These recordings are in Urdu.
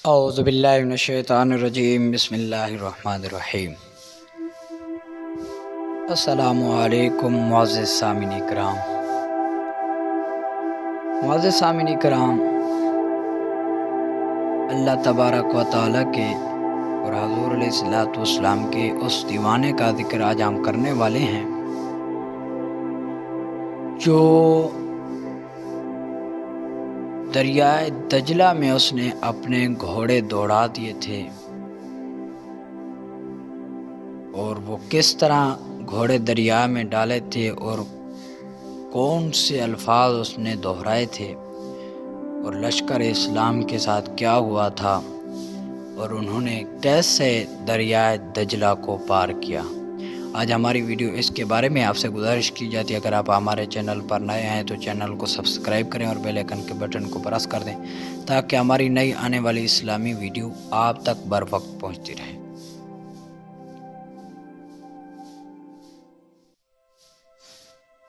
اعوذ باللہ من الشیطان الرجیم، بسم اللہ الرحمن الرحیم۔ السلام علیکم معزز سامعین کرام۔ اللہ تبارک و تعالیٰ کے اور حضور علیہ الصلوۃ والسلام کے اس دیوانے کا ذکر آج ہم کرنے والے ہیں جو دریائے دجلہ میں اس نے اپنے گھوڑے دوڑا دیے تھے، اور وہ کس طرح گھوڑے دریا میں ڈالے تھے اور کون سے الفاظ اس نے دہرائے تھے، اور لشکر اسلام کے ساتھ کیا ہوا تھا، اور انہوں نے کیسے دریائے دجلہ کو پار کیا۔ آج ہماری ویڈیو اس کے بارے میں آپ سے گزارش کی جاتی ہے، اگر آپ ہمارے چینل پر نئے ہیں تو چینل کو سبسکرائب کریں اور بیل آئیکن کے بٹن کو پریس کر دیں تاکہ ہماری نئی آنے والی اسلامی ویڈیو آپ تک بر وقت پہنچتی رہے۔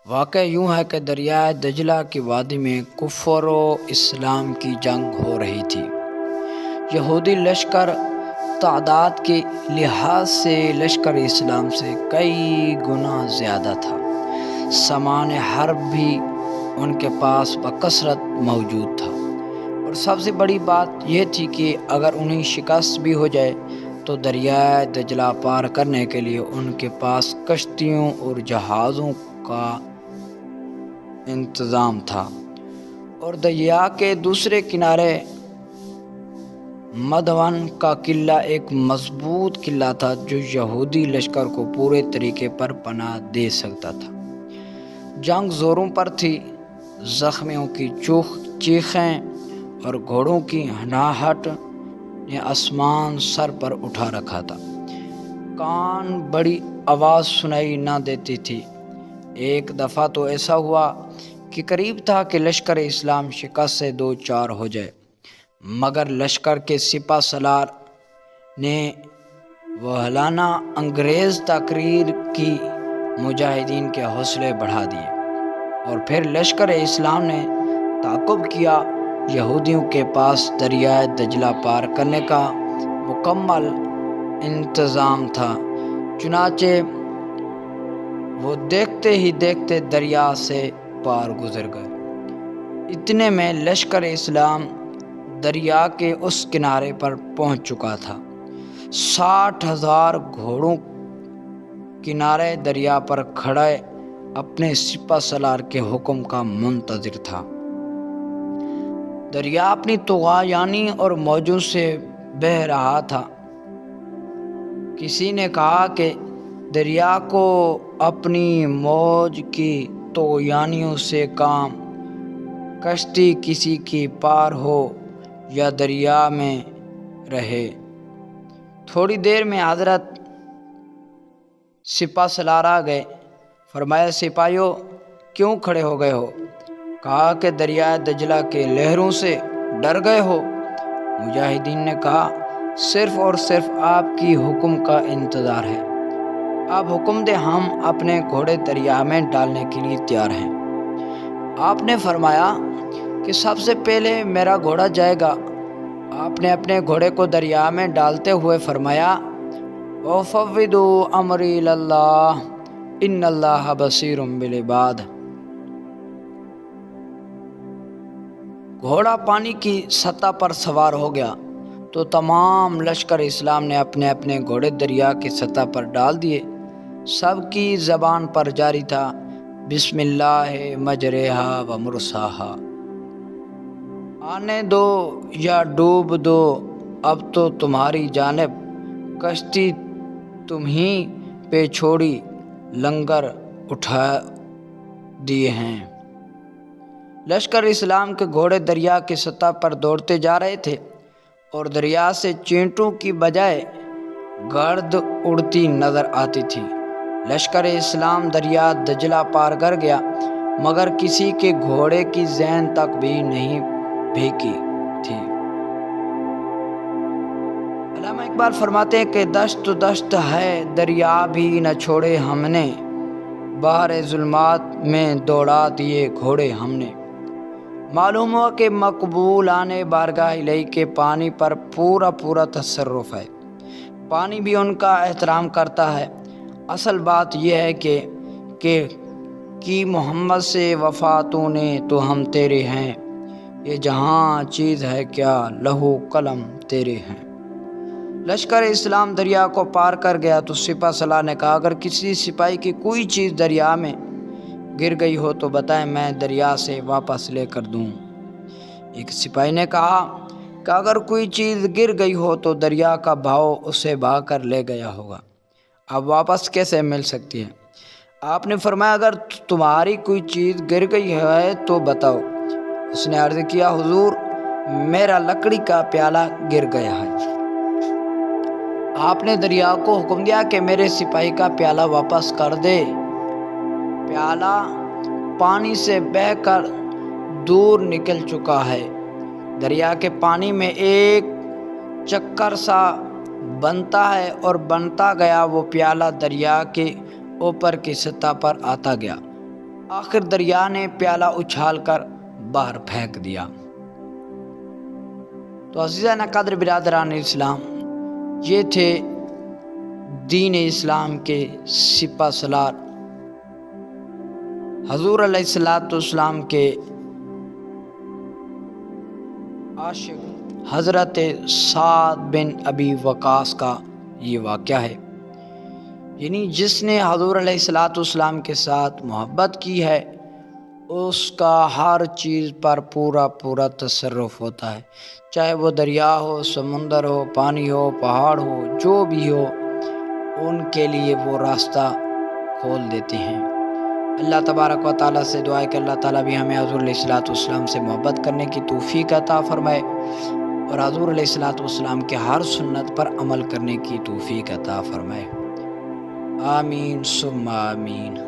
واقعہ یوں ہے کہ دریائے دجلہ کی وادی میں کفر و اسلام کی جنگ ہو رہی تھی۔ یہودی لشکر تعداد کے لحاظ سے لشکر اسلام سے کئی گنا زیادہ تھا۔ سامان حرب بھی ان کے پاس بکثرت موجود تھا، اور سب سے بڑی بات یہ تھی کہ اگر انہیں شکست بھی ہو جائے تو دریائے دجلہ پار کرنے کے لیے ان کے پاس کشتیوں اور جہازوں کا انتظام تھا، اور دریا کے دوسرے کنارے مدون کا قلعہ ایک مضبوط قلعہ تھا جو یہودی لشکر کو پورے طریقے پر پناہ دے سکتا تھا۔ جنگ زوروں پر تھی، زخمیوں کی چیخیں اور گھوڑوں کی ہناہٹ نے آسمان سر پر اٹھا رکھا تھا۔ کان بڑی آواز سنائی نہ دیتی تھی۔ ایک دفعہ تو ایسا ہوا کہ قریب تھا کہ لشکر اسلام شکست سے دو چار ہو جائے، مگر لشکر کے سپہ سالار نے وہلانہ انگریز تقریر کی، مجاہدین کے حوصلے بڑھا دیے، اور پھر لشکر اسلام نے تعاقب کیا۔ یہودیوں کے پاس دریائے دجلہ پار کرنے کا مکمل انتظام تھا، چنانچہ وہ دیکھتے ہی دیکھتے دریا سے پار گزر گئے۔ اتنے میں لشکر اسلام دریا کے اس کنارے پر پہنچ چکا تھا۔ 60,000 گھوڑوں کنارے دریا پر کھڑے اپنے سپہ سالار کے حکم کا منتظر تھا۔ دریا اپنی طغیانی اور موجوں سے بہہ رہا تھا۔ کسی نے کہا کہ دریا کو اپنی موج کی طغیانیوں سے کام، کشتی کسی کی پار ہو یا دریا میں رہے۔ تھوڑی دیر میں حضرت سپہ سالار آ گئے۔ فرمایا، سپاہیوں کیوں کھڑے ہو گئے ہو؟ کہا کہ دریائے دجلہ کے لہروں سے ڈر گئے ہو؟ مجاہدین نے کہا، صرف اور صرف آپ کی حکم کا انتظار ہے، آپ حکم دیں، ہم اپنے گھوڑے دریا میں ڈالنے کے لیے تیار ہیں۔ آپ نے فرمایا کہ سب سے پہلے میرا گھوڑا جائے گا۔ آپ نے اپنے گھوڑے کو دریا میں ڈالتے ہوئے فرمایا، وَفَوِّضُوا أَمْرِي إِلَى اللَّهِ إِنَّ اللَّهَ بَصِيرٌ بِالْعِبَادِ۔ گھوڑا پانی کی سطح پر سوار ہو گیا تو تمام لشکر اسلام نے اپنے اپنے گھوڑے دریا کی سطح پر ڈال دیے۔ سب کی زبان پر جاری تھا، بسم اللہ مجریہا و مرساہا، آنے دو یا ڈوب دو، اب تو تمہاری جانب کشتی تم ہی پہ چھوڑی، لنگر اٹھا دیے ہیں۔ لشکر اسلام کے گھوڑے دریا کی سطح پر دوڑتے جا رہے تھے، اور دریا سے چینٹوں کی بجائے گرد اڑتی نظر آتی تھی۔ لشکر اسلام دریا دجلہ پار کر گیا، مگر کسی کے گھوڑے کی زین تک بھی نہیں بھیگی تھی۔ علامہ اقبال فرماتے ہیں کہ دشت دشت ہے دریا بھی نہ چھوڑے ہم نے، بحر ظلمات میں دوڑا دیے گھوڑے ہم نے۔ معلوم ہوا کہ مقبولان بارگاہ الہی کے پانی پر پورا تصرف ہے، پانی بھی ان کا احترام کرتا ہے۔ اصل بات یہ ہے کہ کی محمد سے وفا تو نے تو ہم تیرے ہیں، یہ جہاں چیز ہے کیا لہو قلم تیرے ہیں۔ لشکر اسلام دریا کو پار کر گیا تو سپہ سالار نے کہا اگر کسی سپاہی کی کوئی چیز دریا میں گر گئی ہو تو بتائیں، میں دریا سے واپس لے کر دوں۔ ایک سپاہی نے کہا کہ اگر کوئی چیز گر گئی ہو تو دریا کا بہاؤ اسے بہا کر لے گیا ہوگا، اب واپس کیسے مل سکتی ہے؟ آپ نے فرمایا اگر تمہاری کوئی چیز گر گئی ہے تو بتاؤ۔ اس نے عرض کیا حضور میرا لکڑی کا پیالہ گر گیا ہے۔ آپ نے دریا کو حکم دیا کہ میرے سپاہی کا پیالہ واپس کر دے۔ پیالہ پانی سے بہہ کر دور نکل چکا ہے۔ دریا کے پانی میں ایک چکر سا بنتا ہے اور بنتا گیا وہ پیالہ دریا کے اوپر کی سطح پر آتا گیا، آخر دریا نے پیالہ اچھال کر باہر پھینک دیا۔ تو عزیزان قدر برادران اسلام، یہ تھے دین اسلام کے سپہ سالار حضور علیہ السلام کے عاشق حضرت سعد بن ابی وقاص کا یہ واقعہ ہے، یعنی جس نے حضور علیہ السلام کے ساتھ محبت کی ہے اس کا ہر چیز پر پورا تصرف ہوتا ہے، چاہے وہ دریا ہو، سمندر ہو، پانی ہو، پہاڑ ہو، جو بھی ہو، ان کے لیے وہ راستہ کھول دیتے ہیں۔ اللہ تبارک و تعالیٰ سے دعا ہے کہ اللہ تعالیٰ بھی ہمیں حضور علیہ السلام سے محبت کرنے کی توفیق عطا فرمائے اور حضور علیہ السلام کے ہر سنت پر عمل کرنے کی توفیق عطا فرمائے۔ آمین ثم آمین۔